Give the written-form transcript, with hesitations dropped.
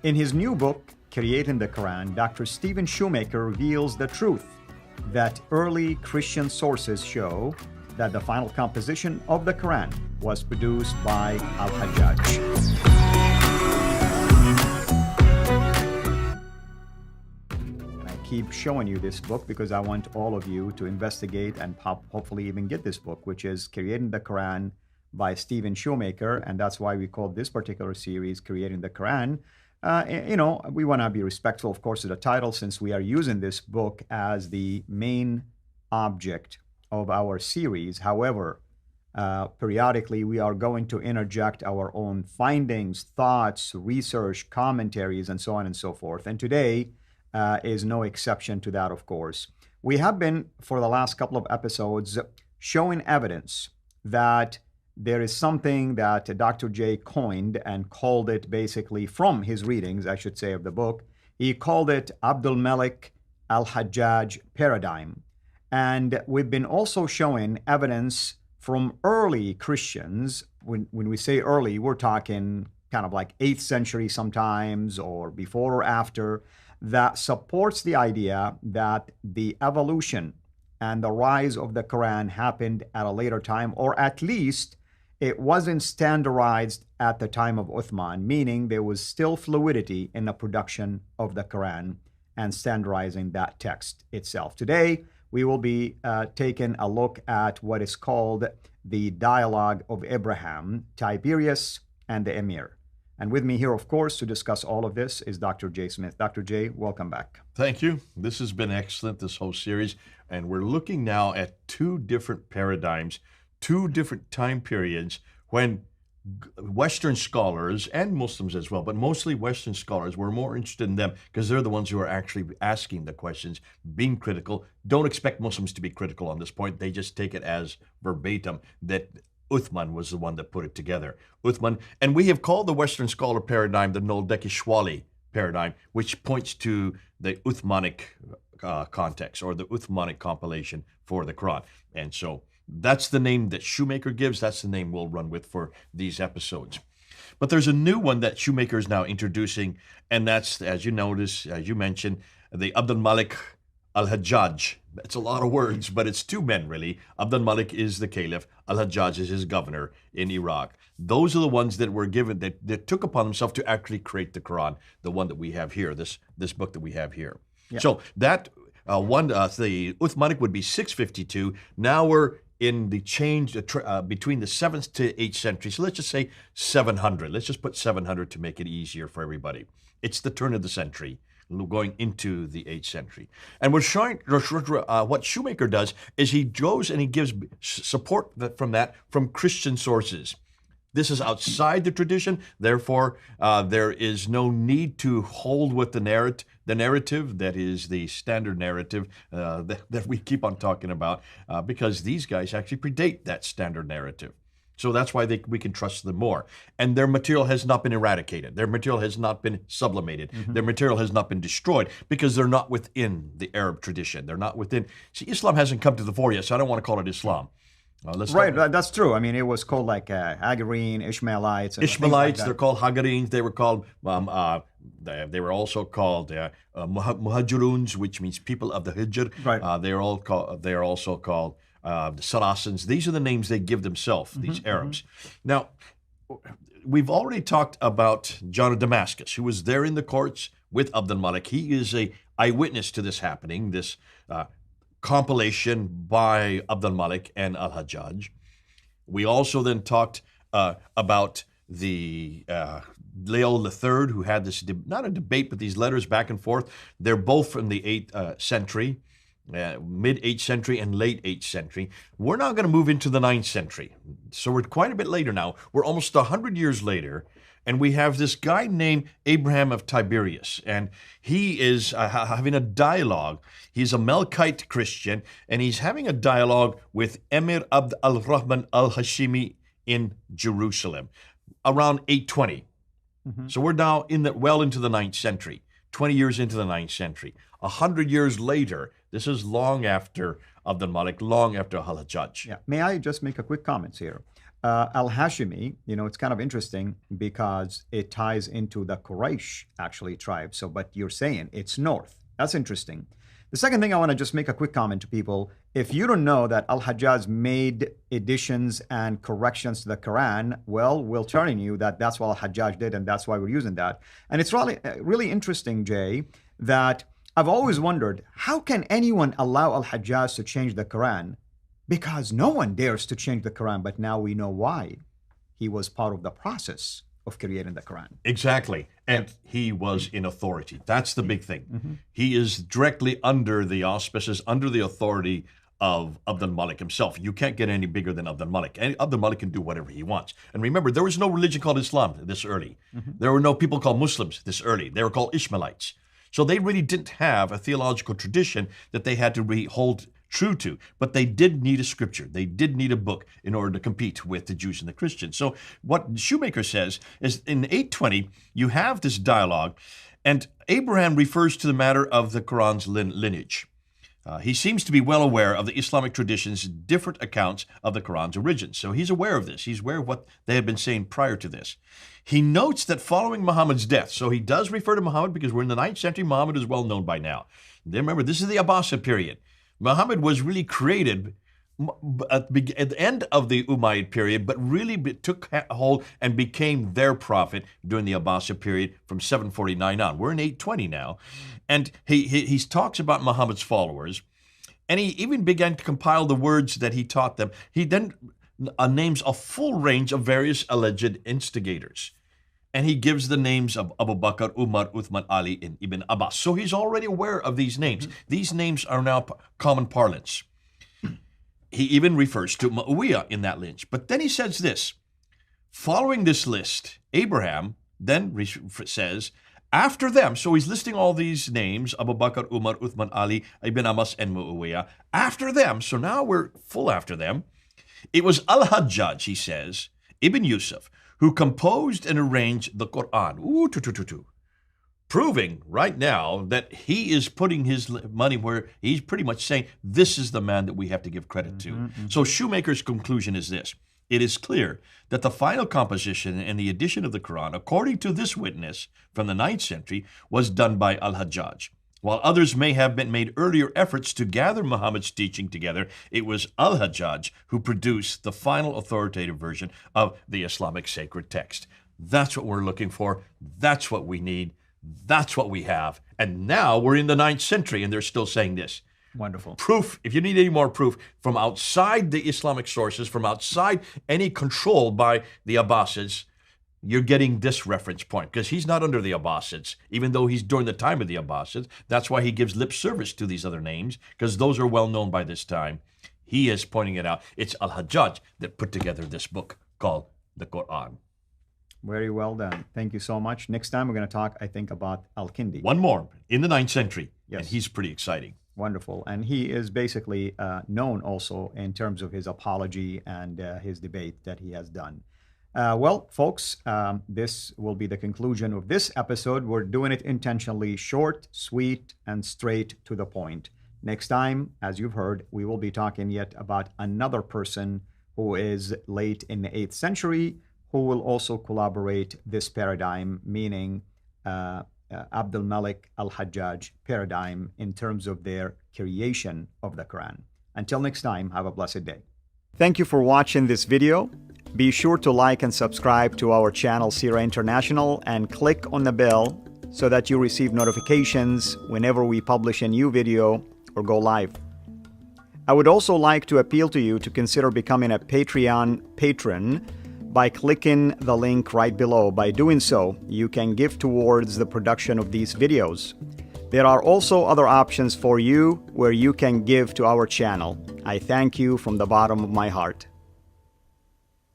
In his new book, Creating the Quran, Dr. Stephen Shoemaker reveals the truth that early Christian sources show that the final composition of the Quran was produced by Al-Hajjaj. I keep showing you this book because I want all of you to investigate and hopefully even get this book, which is Creating the Quran by Stephen Shoemaker, and that's why we call this particular series Creating the Quran. We want to be respectful, of course, to the title, since we are using this book as the main object of our series. However, periodically we are going to interject our own findings, thoughts, research, commentaries, and so on and so forth. And today is no exception to that, of course. We have been, for the last couple of episodes, showing evidence that there is something that Dr. J coined and called it, basically from his readings, I should say, of the book. He called it Abdul Malik al-Hajjaj paradigm. And we've been also showing evidence from early Christians. When we say early, we're talking kind of like 8th century sometimes, or before or after, that supports the idea that the evolution and the rise of the Quran happened at a later time, or at least it wasn't standardized at the time of Uthman, meaning there was still fluidity in the production of the Quran and standardizing that text itself. Today, we will be taking a look at what is called the Dialogue of Abraham, Tiberius, and the Emir. And with me here, of course, to discuss all of this is Dr. J. Smith. Dr. J, welcome back. Thank you. This has been excellent, this whole series. And we're looking now at two different paradigms, two different time periods when Western scholars and Muslims as well, but mostly Western scholars, were more interested in them because they're the ones who are actually asking the questions, being critical. Don't expect Muslims to be critical on this point. They just take it as verbatim that Uthman was the one that put it together. Uthman, and we have called the Western scholar paradigm the Noldekishwali paradigm, which points to the Uthmanic context or the Uthmanic compilation for the Quran. And so that's the name that Shoemaker gives. That's the name we'll run with for these episodes. But there's a new one that Shoemaker is now introducing, and that's, as you notice, as you mentioned, the Abdul Malik al-Hajjaj. That's a lot of words, but it's two men, really. Abdul Malik is the caliph. Al-Hajjaj is his governor in Iraq. Those are the ones that were given, that took upon themselves to actually create the Quran, the one that we have here, this book that we have here. Yeah. So that the Uthmanic would be 652. Now we're in the change between the 7th to 8th century. So let's just say 700. Let's just put 700 to make it easier for everybody. It's the turn of the century, going into the 8th century. And we're showing what Shoemaker does is he goes and he gives support from Christian sources. This is outside the tradition, therefore there is no need to hold with the narrative that is the standard narrative that we keep on talking about, because these guys actually predate that standard narrative. So that's why we can trust them more. And their material has not been eradicated. Their material has not been sublimated. Mm-hmm. Their material has not been destroyed because they're not within the Arab tradition. They're not within. See, Islam hasn't come to the fore yet, so I don't want to call it Islam. Right, that's true. I mean, it was called like Hagarine, Ishmaelites. Ishmaelites, they're called Hagarines. They were called. They were also called Muhajiruns, which means people of the Hijr. Right. They are also called the Saracens. These are the names they give themselves. These Arabs. Now, we've already talked about John of Damascus, who was there in the courts with Abdul Malik. He is a eyewitness to this happening. This compilation by Abdul Malik and Al-Hajjaj. We also then talked about the Leo III, who had this, not a debate, but these letters back and forth. They're both from the 8th century, mid-8th century and late 8th century. We're now going to move into the 9th century. So we're quite a bit later now. We're almost 100 years later. And we have this guy named Abraham of Tiberias, and he is having a dialogue. He's a Melkite Christian, and he's having a dialogue with Emir Abd al-Rahman al-Hashimi in Jerusalem around 820. Mm-hmm. So we're now well into the 9th century, 20 years into the 9th century. 100 years later, this is long after Abdul Malik, long after Al-Hajjaj. Yeah. May I just make a quick comment here? Al-Hashimi, it's kind of interesting because it ties into the Quraysh, actually, tribe. So, but you're saying it's north. That's interesting. The second thing I want to just make a quick comment to people. If you don't know that Al-Hajjaj made additions and corrections to the Quran, well, we're telling you that that's what Al-Hajjaj did, and that's why we're using that. And it's really interesting, Jay, that I've always wondered, how can anyone allow Al-Hajjaj to change the Quran? Because no one dares to change the Quran, but now we know why. He was part of the process of creating the Quran. Exactly. And he was in authority. That's the big thing. He is directly under the auspices, under the authority of Abdul Malik himself. You can't get any bigger than Abdul Malik. And Abdul Malik can do whatever he wants. And remember, there was no religion called Islam this early. There were no people called Muslims this early. They were called Ishmaelites. So they really didn't have a theological tradition that they had to hold true to, but they did need a scripture. They did need a book in order to compete with the Jews and the Christians. So what Shoemaker says is in 820, you have this dialogue, and Abraham refers to the matter of the Quran's lineage. He seems to be well aware of the Islamic tradition's different accounts of the Quran's origins. So he's aware of this. He's aware of what they had been saying prior to this. He notes that following Muhammad's death, so he does refer to Muhammad because we're in the 9th century, Muhammad is well known by now. Then remember, this is the Abbasid period. Muhammad was really created at the end of the Umayyad period, but really took hold and became their prophet during the Abbasid period from 749 on. We're in 820 now. And he talks about Muhammad's followers, and he even began to compile the words that he taught them. He then names a full range of various alleged instigators. And he gives the names of Abu Bakr, Umar, Uthman, Ali, and Ibn Abbas. So he's already aware of these names. These names are now common parlance. He even refers to Muawiyah in that lineage. But then he says this. Following this list, Abraham then says, after them, so he's listing all these names, Abu Bakr, Umar, Uthman, Ali, Ibn Abbas, and Muawiyah. After them, so now we're full after them, it was Al-Hajjaj, he says, Ibn Yusuf, who composed and arranged the Qur'an. Proving right now that he is putting his money where he's pretty much saying, this is the man that we have to give credit to. So Shoemaker's conclusion is this. It is clear that the final composition and the edition of the Quran, according to this witness from the 9th century, was done by Al-Hajjaj. While others may have made earlier efforts to gather Muhammad's teaching together, it was Al-Hajjaj who produced the final authoritative version of the Islamic sacred text. That's what we're looking for. That's what we need. That's what we have. And now we're in the 9th century, and they're still saying this. Wonderful. Proof, if you need any more proof, from outside the Islamic sources, from outside any control by the Abbasids, you're getting this reference point, because he's not under the Abbasids, even though he's during the time of the Abbasids. That's why he gives lip service to these other names, because those are well known by this time. He is pointing it out. It's Al-Hajjaj that put together this book called the Qur'an. Very well done. Thank you so much. Next time we're going to talk, I think, about Al-Kindi. One more, in the 9th century, Yes. and he's pretty exciting. Wonderful. And he is basically known also in terms of his apology and his debate that he has done. Well, folks, this will be the conclusion of this episode. We're doing it intentionally short, sweet, and straight to the point. Next time, as you've heard, we will be talking yet about another person who is late in the 8th century, who will also collaborate this paradigm, meaning Abdul Malik al-Hajjaj paradigm in terms of their creation of the Quran. Until next time, have a blessed day. Thank you for watching this video. Be sure to like and subscribe to our channel Sira International and click on the bell so that you receive notifications whenever we publish a new video or go live. I would also like to appeal to you to consider becoming a Patreon patron by clicking the link right below. By doing so, you can give towards the production of these videos. There are also other options for you where you can give to our channel. I thank you from the bottom of my heart.